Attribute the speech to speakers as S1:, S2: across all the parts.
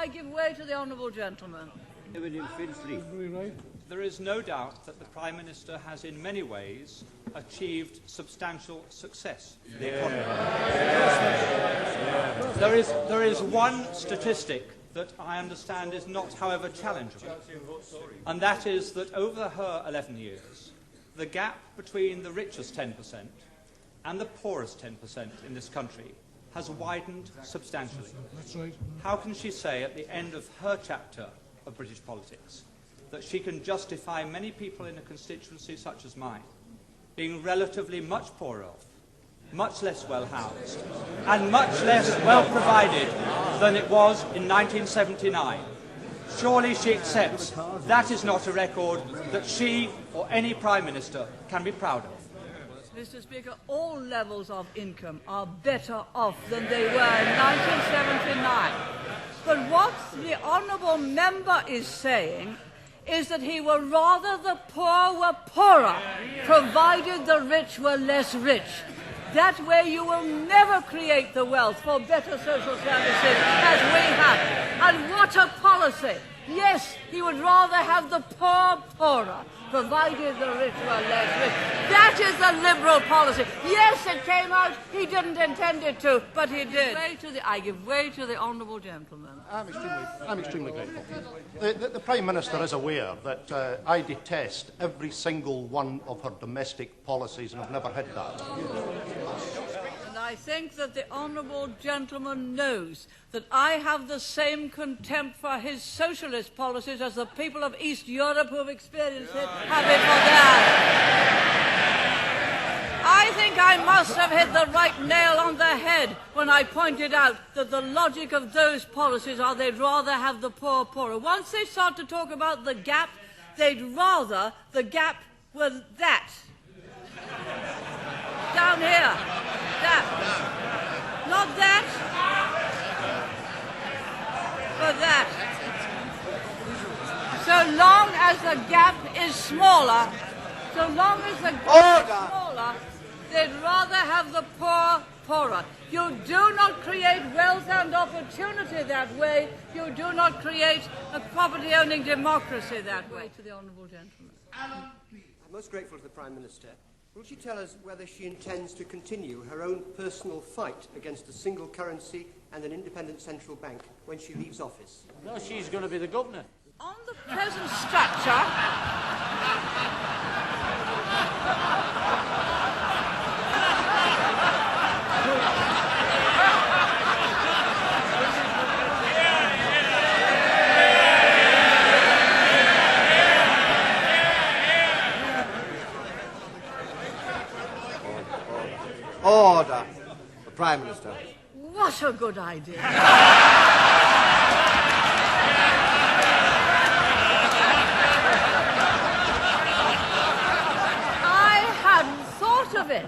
S1: I give way to the honourable gentleman.
S2: There is no doubt that the Prime Minister has in many ways achieved substantial success for the economy. There is one statistic that I understand is not, however, challengeable, and that is that over her 11 years, the gap between the richest 10% and the poorest 10% in this country has widened substantially.
S3: That's right.
S2: How can she say at the end of her chapter of British politics that she can justify many people in a constituency such as mine being relatively much poorer off, much less well housed, and much less well provided than it was in 1979? Surely she accepts that is not a record that she or any Prime Minister can be proud of.
S1: Mr. Speaker, all levels of income are better off than they were in 1979. But what the honourable member is saying is that he would rather the poor were poorer, provided the rich were less rich. That way you will never create the wealth for better social services as we have. And what a policy! Yes, he would rather have the poor poorer, provided the rich were less rich. That is the Liberal policy. Yes, it came out, he didn't intend it to, but he did. I give way to the honourable gentleman.
S4: I'm extremely grateful. The Prime Minister is aware that I detest every single one of her domestic policies, and I've never hid that.
S1: And I think that the honourable gentleman knows that I have the same contempt for his socialist policies as the people of East Europe who have experienced it have it for theirs. I think I must have hit the right nail on the head when I pointed out that the logic of those policies are they'd rather have the poor poorer. Once they start to talk about the gap, they'd rather the gap were that. Down here. That. Not that. But that. So long as the gap is smaller, they'd rather have the poor poorer. You do not create wealth and opportunity that way. You do not create a property-owning democracy that way. To the honourable gentleman.
S5: I'm most grateful to the Prime Minister. Will she tell us whether she intends to continue her own personal fight against a single currency and an independent central bank when she leaves office?
S6: No, she's going to be the governor.
S1: On the present structure,
S5: Order. The Prime Minister.
S1: what a good idea. Of it.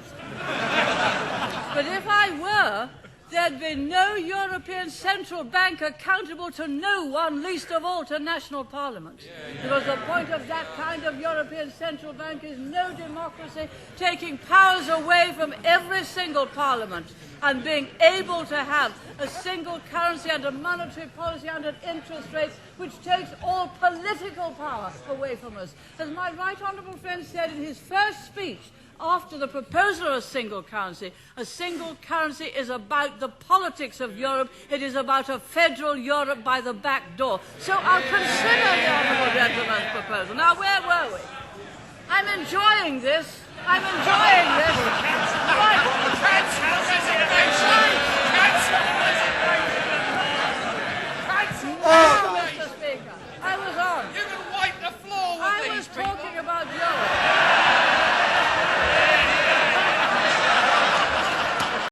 S1: But if I were, there'd be no European Central Bank accountable to no one, least of all to national parliaments. Because the point of that kind of European Central Bank is no democracy, taking powers away from every single parliament and being able to have a single currency and a monetary policy and an interest rate which takes all political power away from us. As my right honourable friend said in his first speech, after the proposal of a single currency is about the politics of Europe. It is about a federal Europe by the back door. So I'll consider the honourable gentleman's proposal. Now, where were we? I'm enjoying this.